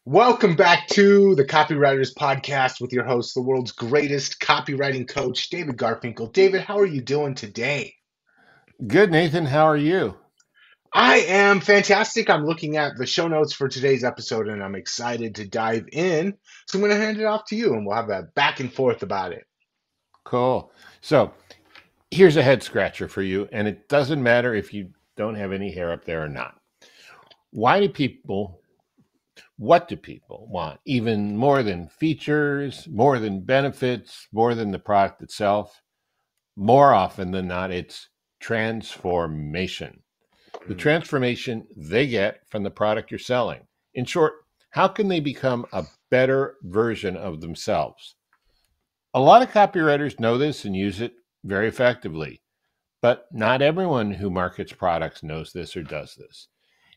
Welcome back to the Copywriters Podcast with your host, the world's greatest copywriting coach, David Garfinkel. David, how are you doing today? Good, Nathan. How are you? I am fantastic. I'm looking at the show notes for today's episode and I'm excited to dive in. So I'm going to hand it off to you and we'll have a back and forth about it. Cool. So here's a head scratcher for you, and it doesn't matter if you don't have any hair up there or not. What do people want? Even more than features, more than benefits, more than the product itself? More often than not, it's transformation. The Mm, transformation they get from the product you're selling. In short, how can they become a better version of themselves? A lot of copywriters know this and use it very effectively, but not everyone who markets products knows this or does this.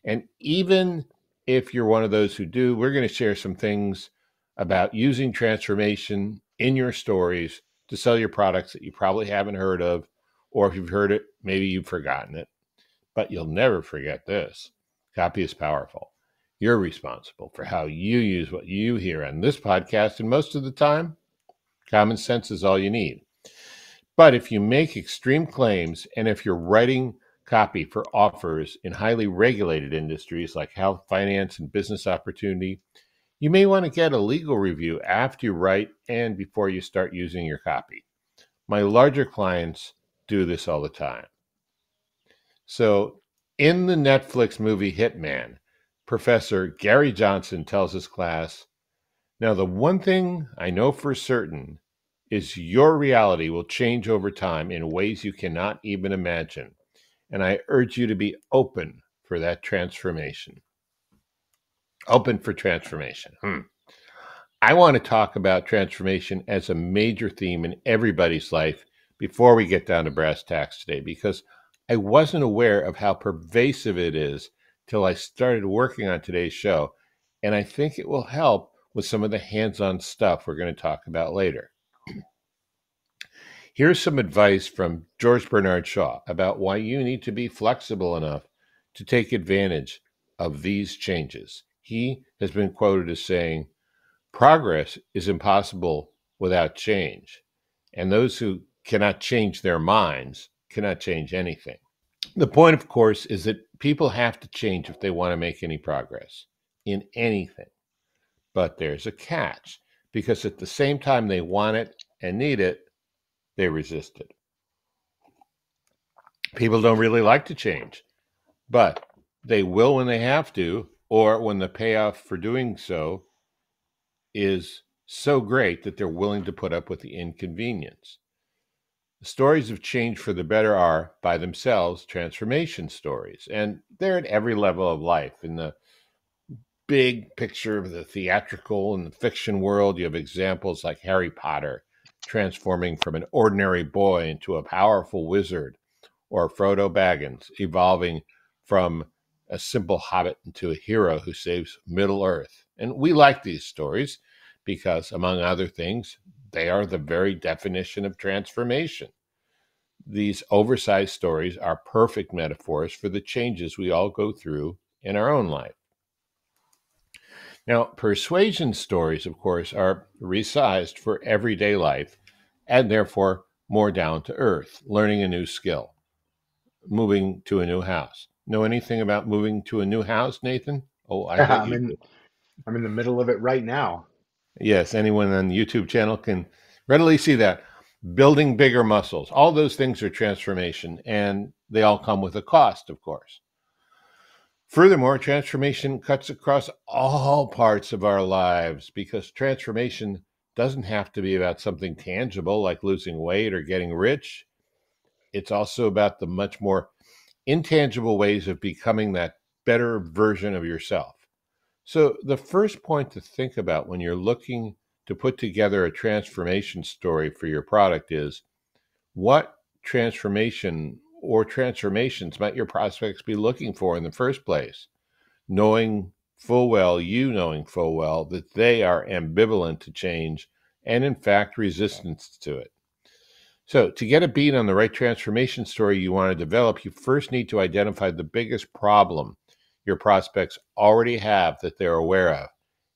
And even if you're one of those who do, we're going to share some things about using transformation in your stories to sell your products that you probably haven't heard of, or if you've heard it, maybe you've forgotten it. But you'll never forget this. Copy is powerful. You're responsible for how you use what you hear on this podcast, and most of the time, common sense is all you need. But if you make extreme claims and if you're writing copy for offers in highly regulated industries like health, finance, and business opportunity, you may want to get a legal review after you write and before you start using your copy. My larger clients do this all the time. So, in the Netflix movie Hitman, Professor Gary Johnson tells his class, "Now, the one thing I know for certain is your reality will change over time in ways you cannot even imagine. And I urge you to be open for that transformation." Open for transformation. I want to talk about transformation as a major theme in everybody's life before we get down to brass tacks today, because I wasn't aware of how pervasive it is till I started working on today's show. And I think it will help with some of the hands-on stuff we're going to talk about later. Here's some advice from George Bernard Shaw about why you need to be flexible enough to take advantage of these changes. He has been quoted as saying, "Progress is impossible without change, and those who cannot change their minds cannot change anything." The point, of course, is that people have to change if they want to make any progress in anything. But there's a catch, because at the same time they want it and need it, they resist it. People don't really like to change, but they will when they have to, or when the payoff for doing so is so great that they're willing to put up with the inconvenience. The stories of change for the better are, by themselves, transformation stories, and they're at every level of life. In the big picture of the theatrical and the fiction world, you have examples like Harry Potter transforming from an ordinary boy into a powerful wizard, or Frodo Baggins evolving from a simple hobbit into a hero who saves Middle Earth. And we like these stories because, among other things, they are the very definition of transformation. These oversized stories are perfect metaphors for the changes we all go through in our own life. Now, persuasion stories, of course, are resized for everyday life and therefore more down to earth, learning a new skill, moving to a new house. Know anything about moving to a new house, Nathan? Oh, I bet I'm you in do. I'm in the middle of it right now. Yes, anyone on the YouTube channel can readily see that. Building bigger muscles. All those things are transformation, and they all come with a cost, of course. Furthermore, transformation cuts across all parts of our lives because transformation doesn't have to be about something tangible like losing weight or getting rich. It's also about the much more intangible ways of becoming that better version of yourself. So, the first point to think about when you're looking to put together a transformation story for your product is, what transformation or transformations might your prospects be looking for in the first place? Knowing full well that they are ambivalent to change and, in fact, resistant to it. So, to get a beat on the right transformation story you want to develop, you first need to identify the biggest problem your prospects already have that they're aware of,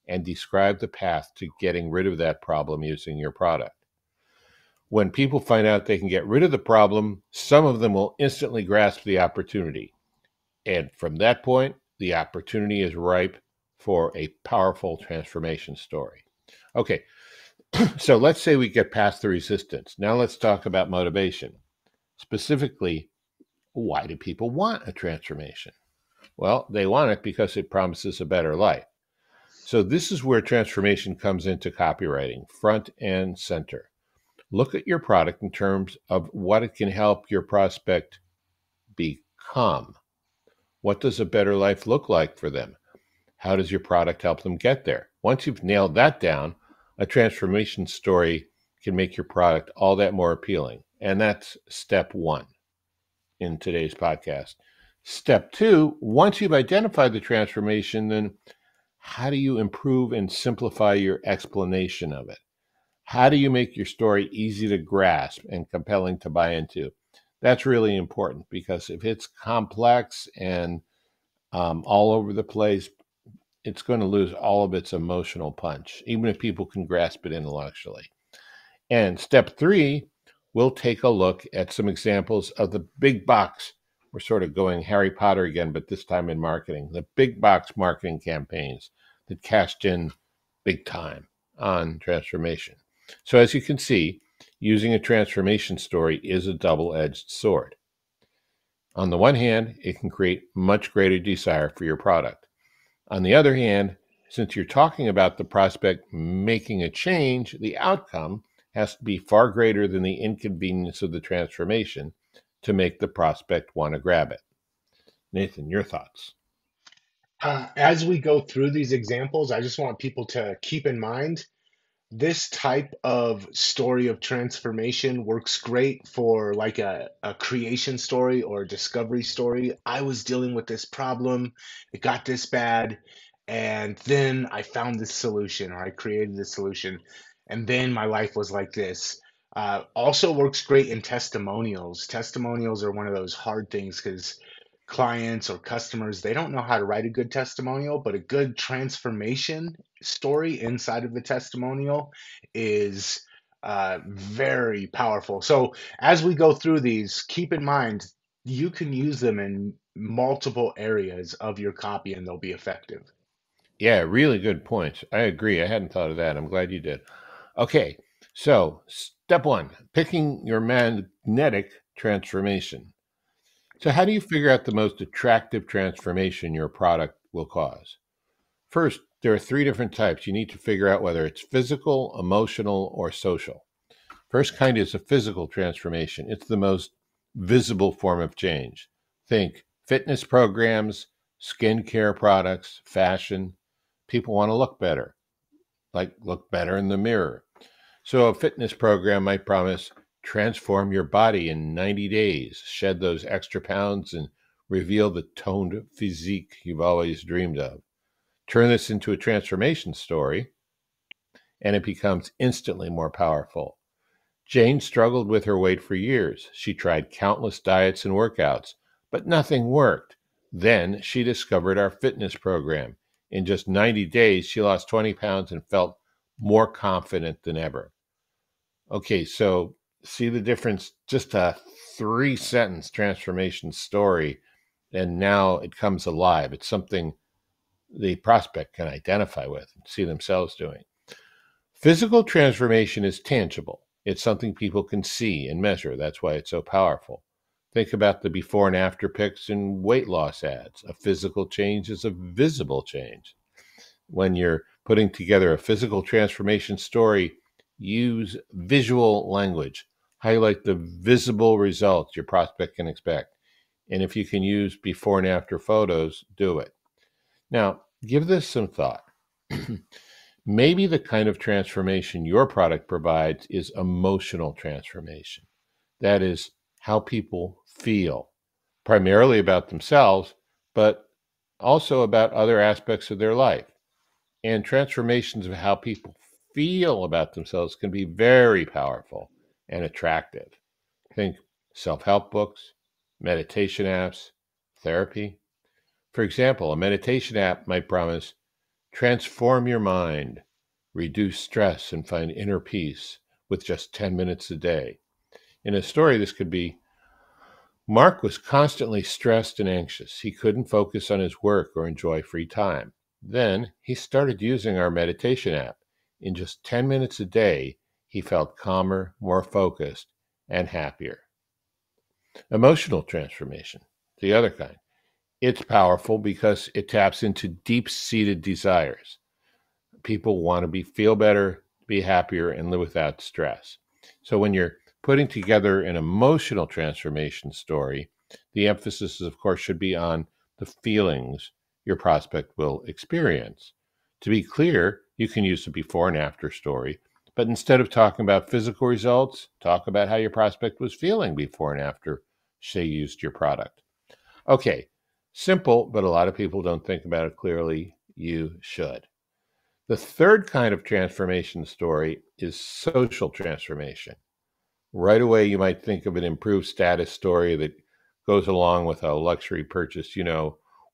and describe the path to getting rid of that problem using your product. When people find out they can get rid of the problem, some of them will instantly grasp the opportunity. And from that point, the opportunity is ripe for a powerful transformation story. Okay, so let's say we get past the resistance. Now let's talk about motivation. Specifically, why do people want a transformation? Well, they want it because it promises a better life. So this is where transformation comes into copywriting, front and center. Look at your product in terms of what it can help your prospect become. What does a better life look like for them? How does your product help them get there? Once you've nailed that down, a transformation story can make your product all that more appealing. And that's step one in today's podcast. Step two, once you've identified the transformation, then how do you improve and simplify your explanation of it? How do you make your story easy to grasp and compelling to buy into? That's really important, because if it's complex and all over the place, it's going to lose all of its emotional punch, even if people can grasp it intellectually. And step three, we'll take a look at some examples of the big box. We're sort of going Harry Potter again, but this time in marketing, the big box marketing campaigns that cashed in big time on transformation. So as you can see, using a transformation story is a double-edged sword. On the one hand, it can create much greater desire for your product. On the other hand, since you're talking about the prospect making a change, the outcome has to be far greater than the inconvenience of the transformation to make the prospect want to grab it. Nathan, your thoughts? As we go through these examples, I just want people to keep in mind this type of story of transformation works great for like a creation story or a discovery story. I was dealing with this problem, it got this bad, and then I found this solution, or I created this solution, and then my life was like this. Also works great in testimonials. Testimonials are one of those hard things because clients or customers, they don't know how to write a good testimonial, but a good transformation story inside of the testimonial is very powerful. So as we go through these, keep in mind you can use them in multiple areas of your copy and they'll be effective. Yeah, really good points. I agree. I hadn't thought of that. I'm glad you did. Okay, so step one, picking your magnetic transformation. So, how do you figure out the most attractive transformation your product will cause? First, there are three different types. You need to figure out whether it's physical, emotional, or social. First kind is a physical transformation, it's the most visible form of change. Think fitness programs, skincare products, fashion. People want to look better, like look better in the mirror. So, a fitness program might promise transform your body in 90 days, shed those extra pounds, and reveal the toned physique you've always dreamed of. Turn this into a transformation story, and it becomes instantly more powerful. Jane struggled with her weight for years. She tried countless diets and workouts, but nothing worked. Then she discovered our fitness program. In just 90 days, she lost 20 pounds and felt more confident than ever. Okay, so see the difference? Just a three-sentence transformation story, and now it comes alive. It's something the prospect can identify with and see themselves doing. Physical transformation is tangible. It's something people can see and measure. That's why it's so powerful. Think about the before and after pics in weight loss ads. A physical change is a visible change. When you're putting together a physical transformation story, use visual language. Highlight the visible results your prospect can expect. And if you can use before and after photos, do it. Now, give this some thought. Maybe the kind of transformation your product provides is emotional transformation. That is how people feel, primarily about themselves, but also about other aspects of their life. And transformations of how people feel about themselves can be very powerful and attractive. Think self help books, meditation apps, therapy. For example, a meditation app might promise Transform your mind, reduce stress, and find inner peace with just 10 minutes a day. In a story, this could be: Mark was constantly stressed and anxious. He couldn't focus on his work or enjoy free time. Then he started using our meditation app. In just 10 minutes a day, he felt calmer, more focused, and happier. Emotional transformation, the other kind. It's powerful because it taps into deep seated desires. People want to feel better, be happier, and live without stress. So when you're putting together an emotional transformation story, the emphasis, of course, should be on the feelings your prospect will experience. To be clear, you can use a before and after story, but instead of talking about physical results, talk about how your prospect was feeling before and after they used your product. Okay, simple, but a lot of people don't think about it clearly. You should. The third kind of transformation story is social transformation. Right away, you might think of an improved status story that goes along with a luxury purchase.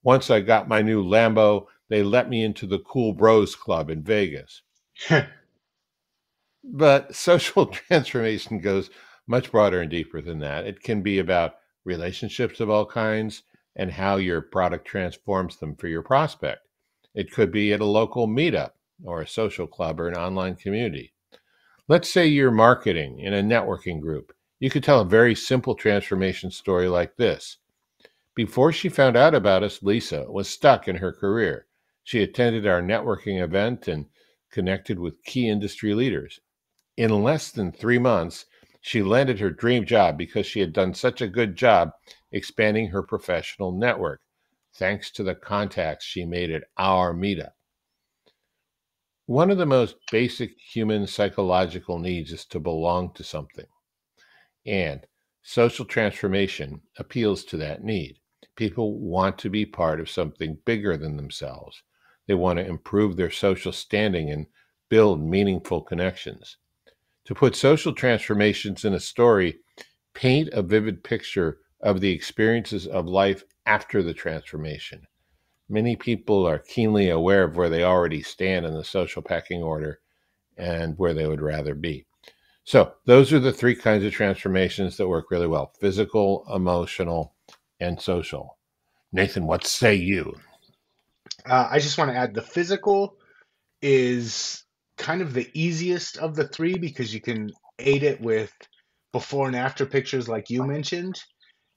Once I got my new Lambo, they let me into the Cool Bros Club in Vegas. But social transformation goes much broader and deeper than that. It can be about relationships of all kinds and how your product transforms them for your prospect. It could be at a local meetup or a social club or an online community. Let's say you're marketing in a networking group. You could tell a very simple transformation story like this. Before she found out about us, Lisa was stuck in her career. She attended our networking event and connected with key industry leaders. In less than 3 months, she landed her dream job because she had done such a good job expanding her professional network, thanks to the contacts she made at our meetup. One of the most basic human psychological needs is to belong to something, and social transformation appeals to that need. People want to be part of something bigger than themselves. They want to improve their social standing and build meaningful connections. To put social transformations in a story, paint a vivid picture of the experiences of life after the transformation. Many people are keenly aware of where they already stand in the social pecking order and where they would rather be. So, those are the three kinds of transformations that work really well: physical, emotional, and social. Nathan, what say you? I just want to add the physical is kind of the easiest of the three because you can aid it with before and after pictures like you mentioned,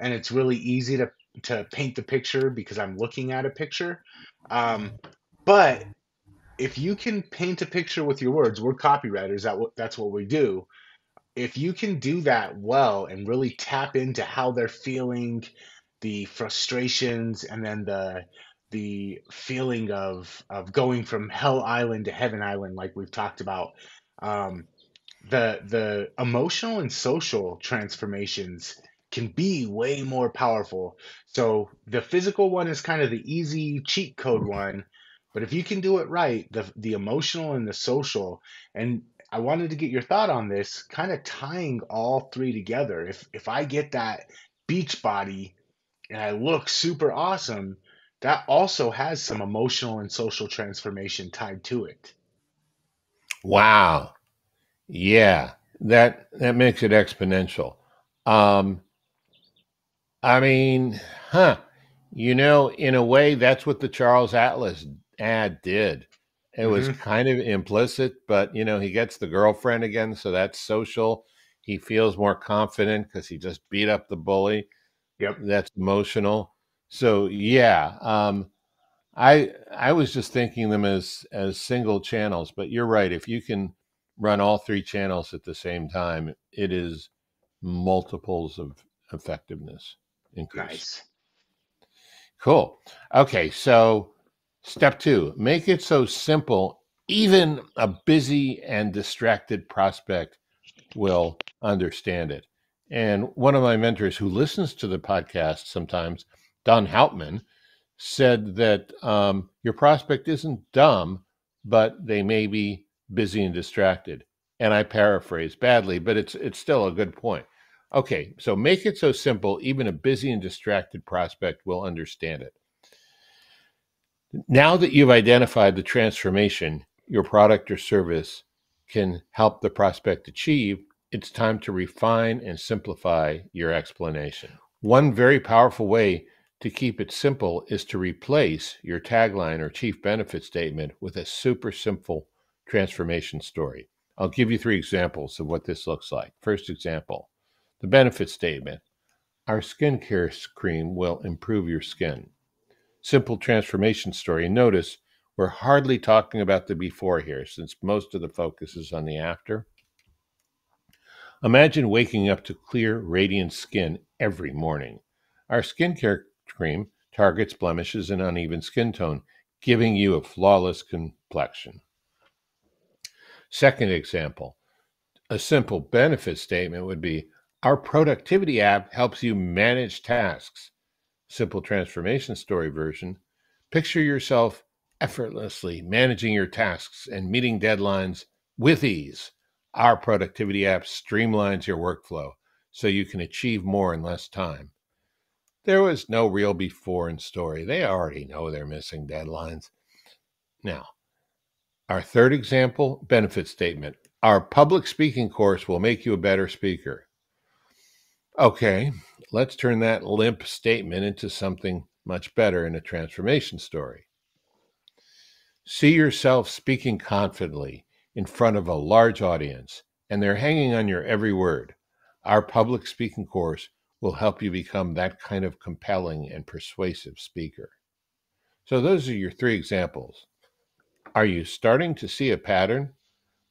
and it's really easy to paint the picture because I'm looking at a picture. Um, but if you can paint a picture with your words, we're copywriters. That's what we do. If you can do that well and really tap into how they're feeling, the frustrations, and then the feeling of going from Hell Island to Heaven Island, like we've talked about, um, the emotional and social transformations can be way more powerful. So the physical one is kind of the easy cheat code one, but if you can do it right, the emotional and the social, and I wanted to get your thought on this, kind of tying all three together. If I get that beach body and I look super awesome, that also has some emotional and social transformation tied to it. Wow. Yeah, that makes it exponential. Um, I mean, huh. In a way, that's what the Charles Atlas ad did. It was Hmm. kind of implicit, but he gets the girlfriend again, so that's social. He feels more confident because he just beat up the bully. Yep. That's emotional. So yeah, I was just thinking them as single channels, but you're right. If you can run all three channels at the same time, it is multiples of effectiveness increase. Nice. Cool. Okay, so step two: make it so simple, even a busy and distracted prospect will understand it. And one of my mentors who listens to the podcast sometimes, Don Houtman, said that your prospect isn't dumb, but they may be busy and distracted. And I paraphrase badly, but it's still a good point. Okay, so make it so simple, even a busy and distracted prospect will understand it. Now that you've identified the transformation your product or service can help the prospect achieve, it's time to refine and simplify your explanation. One very powerful way to keep it simple is to replace your tagline or chief benefit statement with a super simple transformation story. I'll give you three examples of what this looks like. First example, the benefit statement. Our skincare cream will improve your skin. Simple transformation story. And notice we're hardly talking about the before here, since most of the focus is on the after. Imagine waking up to clear, radiant skin every morning. Our skincare cream targets blemishes and uneven skin tone, giving you a flawless complexion. Second example, a simple benefit statement would be our productivity app helps you manage tasks. Simple transformation story version. Picture yourself effortlessly managing your tasks and meeting deadlines with ease. Our productivity app streamlines your workflow so you can achieve more in less time. There was no real before in story. They already know they're missing deadlines. Now, our third example, benefit statement. Our public speaking course will make you a better speaker. Okay, let's turn that limp statement into something much better in a transformation story. See yourself speaking confidently in front of a large audience, and they're hanging on your every word. Our public speaking course will help you become that kind of compelling and persuasive speaker. So, those are your three examples. Are you starting to see a pattern?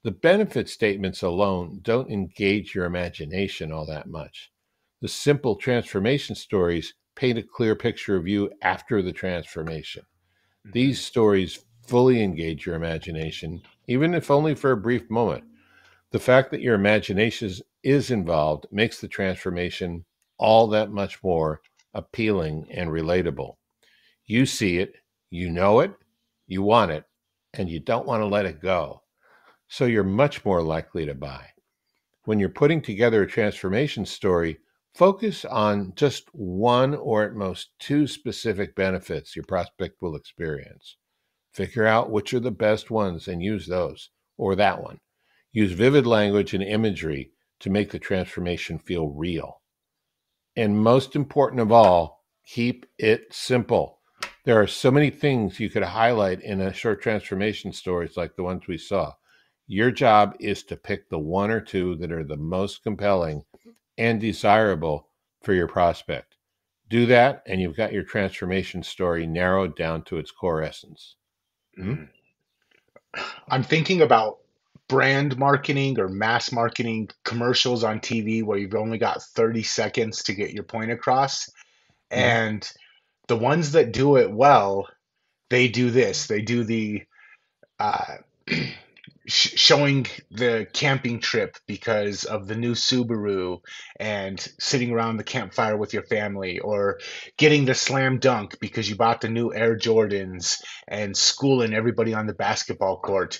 The benefit statements alone don't engage your imagination all that much. The simple transformation stories paint a clear picture of you after the transformation. Mhm. These stories fully engage your imagination, even if only for a brief moment. The fact that your imagination is involved makes the transformation all that much more appealing and relatable. You see it, you know it, you want it, and you don't want to let it go. So you're much more likely to buy. When you're putting together a transformation story, focus on just one or at most two specific benefits your prospect will experience. Figure out which are the best ones and use those, or that one. Use vivid language and imagery to make the transformation feel real. And most important of all, keep it simple. There are so many things you could highlight in a short transformation stories like the ones we saw. Your job is to pick the one or two that are the most compelling and desirable for your prospect. Do that, and you've got your transformation story narrowed down to its core essence. Hmm? Mm. I'm thinking about brand marketing or mass marketing commercials on TV where you've only got 30 seconds to get your point across. Hmm. And the ones that do it well, they do this. They do the uh, showing the camping trip because of the new Subaru and sitting around the campfire with your family, or getting the slam dunk because you bought the new Air Jordans and schooling everybody on the basketball court.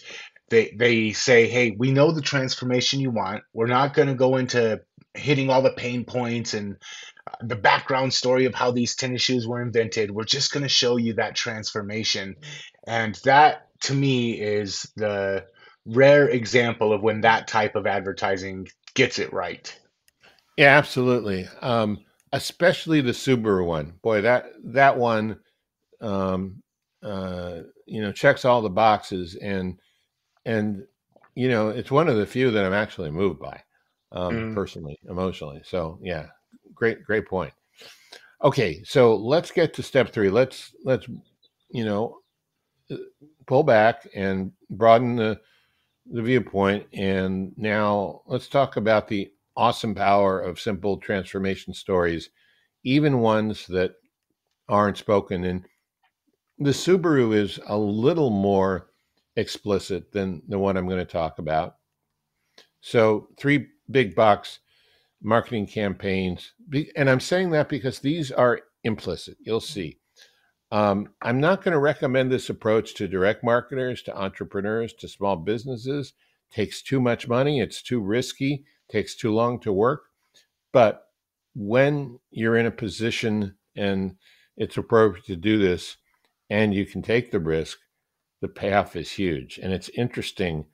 They say, hey, we know the transformation you want. We're not going to go into hitting all the pain points and the background story of how these tennis shoes were invented. We're just going to show you that transformation. And that to me is the rare example of when that type of advertising gets it right. Yeah, absolutely. Especially the Subaru one. Boy, that one, um, checks all the boxes, and it's one of the few that I'm actually moved by, Mm, personally, emotionally. So yeah, great point. Okay, so let's get to step three. Let's you know uh, pull back and broaden the viewpoint, and now let's talk about the awesome power of simple transformation stories, even ones that aren't spoken. And the Subaru is a little more explicit than the one I'm going to talk about. So, three big box marketing campaigns. And I'm saying that because these are implicit. You'll see. I'm not going to recommend this approach to direct marketers, to entrepreneurs, to small businesses. Takes too much money. It's too risky. Takes too long to work. But when you're in a position and it's appropriate to do this, and you can take the risk, the payoff is huge. And it's interesting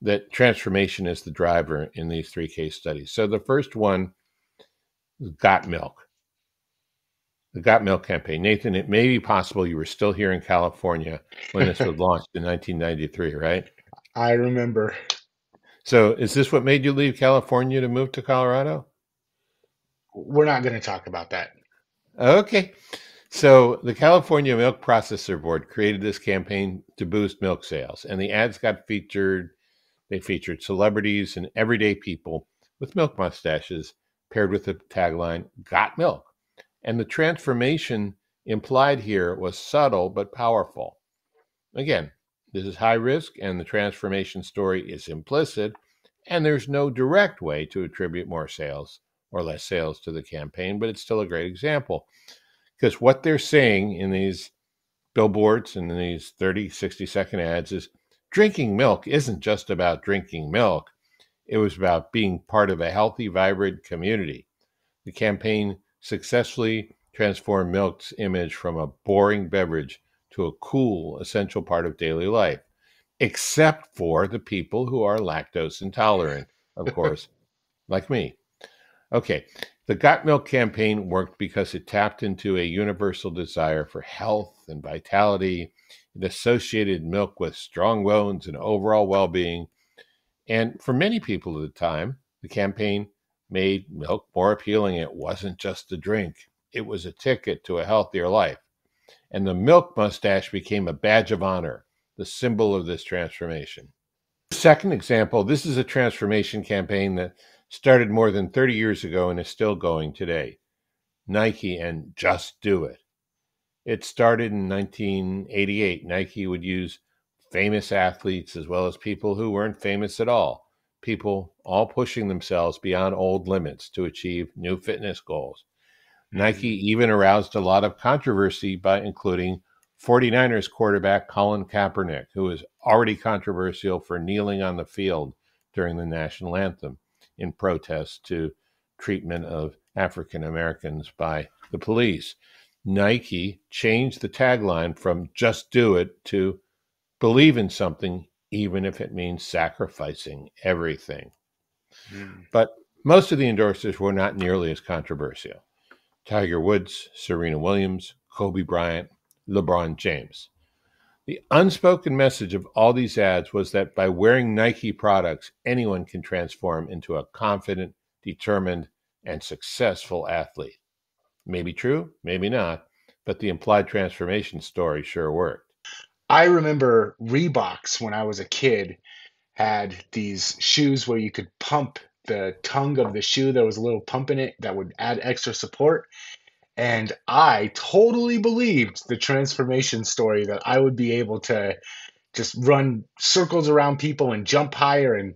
that transformation is the driver in these three case studies. So the first one, Got Milk, the Got Milk campaign. Nathan, it may be possible you were still here in California when this was launched in 1993, right? I remember. So is this what made you leave California to move to Colorado? We're not going to talk about that. Okay. So the California Milk Processor Board created this campaign to boost milk sales, and the ads got featured. They featured celebrities and everyday people with milk mustaches paired with the tagline, Got Milk. And the transformation implied here was subtle but powerful. Again, this is high risk, and the transformation story is implicit, and there's no direct way to attribute more sales or less sales to the campaign, but it's still a great example. Because what they're saying in these billboards and in these 30, 60-second ads is drinking milk isn't just about drinking milk. It was about being part of a healthy, vibrant community. The campaign successfully transformed milk's image from a boring beverage to a cool, essential part of daily life, except for the people who are lactose intolerant, of course, like me. Okay, the Got Milk campaign worked because it tapped into a universal desire for health and vitality. It associated milk with strong bones and overall well being. And for many people at the time, the campaign made milk more appealing. It wasn't just a drink, it was a ticket to a healthier life. And the milk mustache became a badge of honor, the symbol of this transformation. Second example, this is a transformation campaign that started more than 30 years ago and is still going today. Nike and Just Do It. It started in 1988. Nike would use famous athletes as well as people who weren't famous at all, people all pushing themselves beyond old limits to achieve new fitness goals. Nike Mhm. even aroused a lot of controversy by including 49ers quarterback Colin Kaepernick, who was already controversial for kneeling on the field during the national anthem in protest to treatment of African Americans by the police. Nike changed the tagline from just do it to believe in something, even if it means sacrificing everything. Mm. But most of the endorsers were not nearly as controversial. Tiger Woods, Serena Williams, Kobe Bryant, LeBron James. The unspoken message of all these ads was that by wearing Nike products, anyone can transform into a confident, determined, and successful athlete. Maybe true, maybe not, but the implied transformation story sure worked. I remember Reeboks when I was a kid had these shoes where you could pump the tongue of the shoe. There was a little pump in it that would add extra support. And I totally believed the transformation story that I would be able to just run circles around people and jump higher and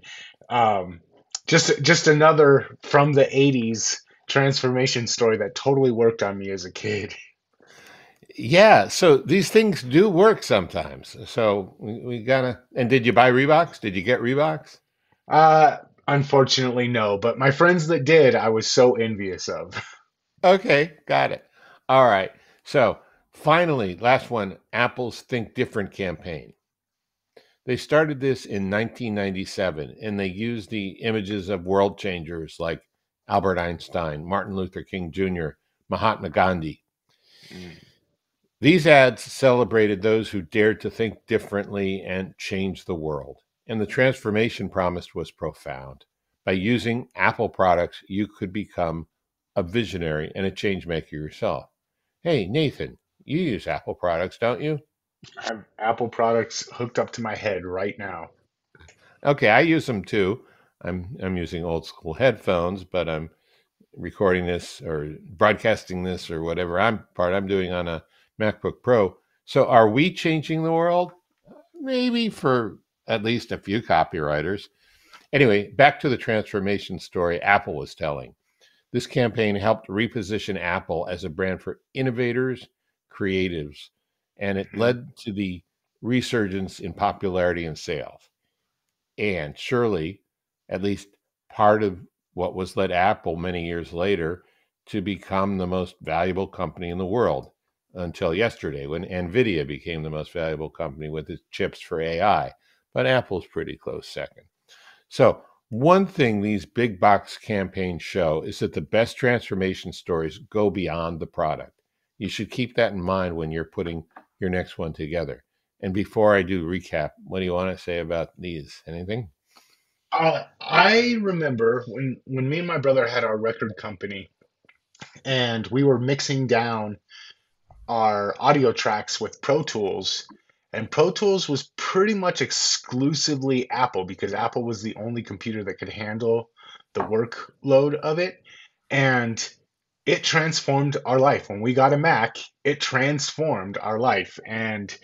um, just another from the 80s transformation story that totally worked on me as a kid. Yeah, so these things do work sometimes. So we gotta. And did you buy Reeboks? Did you get Reeboks? Uh, Unfortunately, no, but my friends that did, I was so envious of. Okay, got it. All right. So finally, last one, Apple's Think Different campaign. They started this in 1997, and they used the images of world changers like Albert Einstein, Martin Luther King Jr., Mahatma Gandhi. Mm. These ads celebrated those who dared to think differently and change the world. And the transformation promised was profound. By using Apple products, you could become a visionary and a change maker yourself. Hey, Nathan, you use Apple products, don't you? I have Apple products hooked up to my head right now. Okay, I use them too. I'm using old school headphones, but I'm recording this or broadcasting this or whatever I'm doing on a MacBook Pro. So are we changing the world? Maybe for at least a few copywriters. Anyway, back to the transformation story Apple was telling. This campaign helped reposition Apple as a brand for innovators, creatives, and it Mhm. led to the resurgence in popularity and sales. And surely, at least part of what was led Apple many years later to become the most valuable company in the world. until yesterday when Nvidia became the most valuable company with its chips for AI. But Apple's pretty close second. So, one thing these big box campaigns show is that the best transformation stories go beyond the product. You should keep that in mind when you're putting your next one together. And before I do recap, what do you want to say about these? Anything? I remember when me and my brother had our record company and we were mixing down our audio tracks with Pro Tools. And Pro Tools was pretty much exclusively Apple because Apple was the only computer that could handle the workload of it. And it transformed our life. When we got a Mac, it transformed our life. And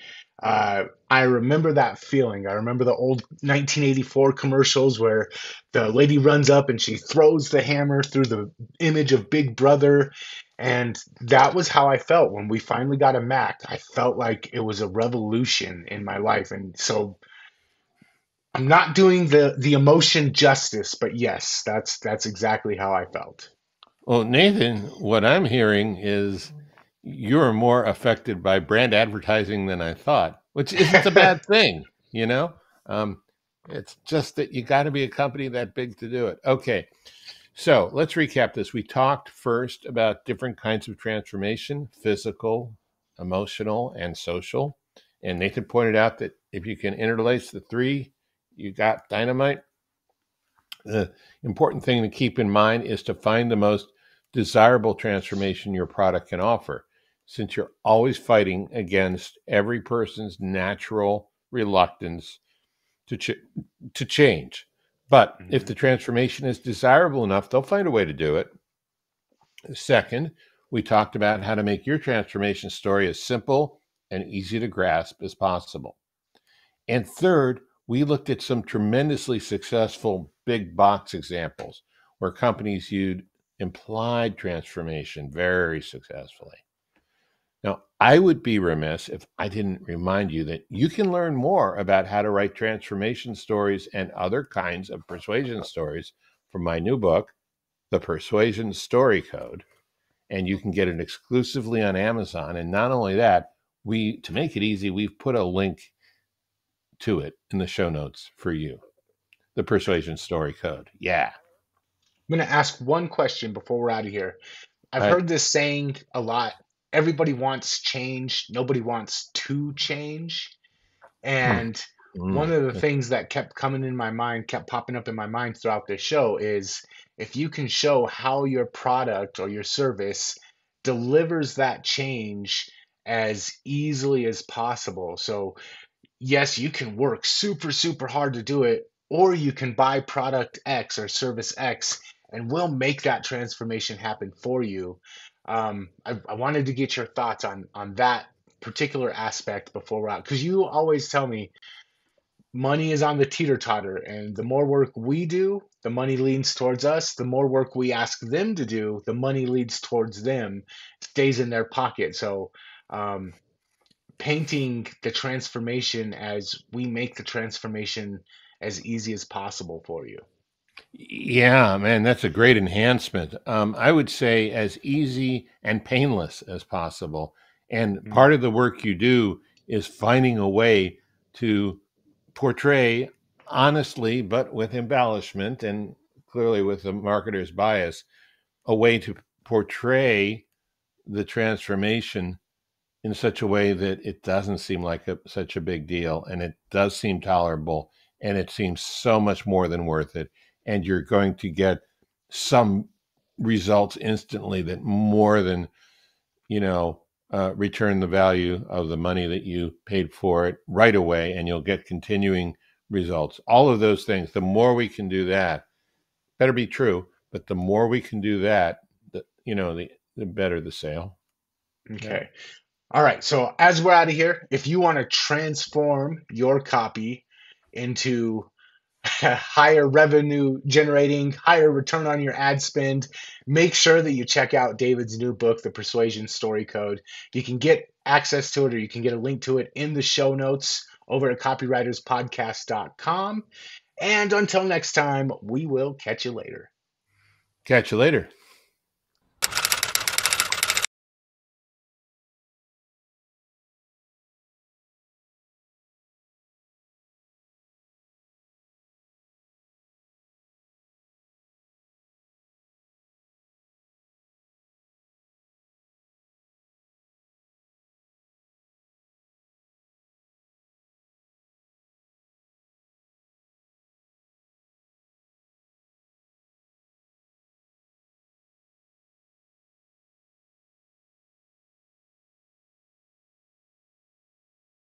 I remember that feeling. I remember the old 1984 commercials where the lady runs up and she throws the hammer through the image of Big Brother. And that was how I felt when we finally got a Mac. I felt like it was a revolution in my life. And so I'm not doing the emotion justice, but yes, that's exactly how I felt. Well, Nathan, what I'm hearing is you're more affected by brand advertising than I thought, which isn't a bad thing, you know? Um, it's just that you got to be a company that big to do it. Okay, so let's recap this. We talked first about different kinds of transformation: physical, emotional, and social. And Nathan pointed out that if you can interlace the three, you got dynamite. The important thing to keep in mind is to find the most desirable transformation your product can offer, since you're always fighting against every person's natural reluctance to, to change. But if Mhm. the transformation is desirable enough, they'll find a way to do it. Second, we talked about how to make your transformation story as simple and easy to grasp as possible. And third, we looked at some tremendously successful big box examples where companies used implied transformation very successfully. Now, I would be remiss if I didn't remind you that you can learn more about how to write transformation stories and other kinds of persuasion stories from my new book, The Persuasion Story Code. And you can get it exclusively on Amazon. And not only that, to make it easy, we've put a link to it in the show notes for you. The Persuasion Story Code. Yeah. I'm going to ask one question before we're out of here. I've All right. heard this saying a lot. Everybody wants change, nobody wants to change. Mm, And one mm. of the things that kept coming in my mind, kept popping up in my mind throughout this show is if you can show how your product or your service delivers that change as easily as possible. So yes, you can work super, super hard to do it, or you can buy product X or service X, and we'll make that transformation happen for you. I wanted to get your thoughts on that particular aspect before we're out, because you always tell me money is on the teeter-totter, and the more work we do, the money leans towards us. The more work we ask them to do, the money leads towards them, stays in their pocket. So, um, painting the transformation as we make the transformation as easy as possible for you. Yeah, man, that's a great enhancement. I would say as easy and painless as possible. And Mm, part of the work you do is finding a way to portray honestly, but with embellishment and clearly with the marketer's bias, a way to portray the transformation in such a way that it doesn't seem like such a big deal and it does seem tolerable and it seems so much more than worth it. And you're going to get some results instantly that more than, return the value of the money that you paid for it right away. And you'll get continuing results. All of those things, the more we can do that, better be true, but the more we can do that, the better the sale. Yeah. okay. All right. So as we're out of here, if you want to transform your copy into higher revenue generating, higher return on your ad spend, make sure that you check out David's new book, The Persuasion Story Code. You can get access to it or you can get a link to it in the show notes over at copywriterspodcast.com. And until next time, we will catch you later. Catch you later.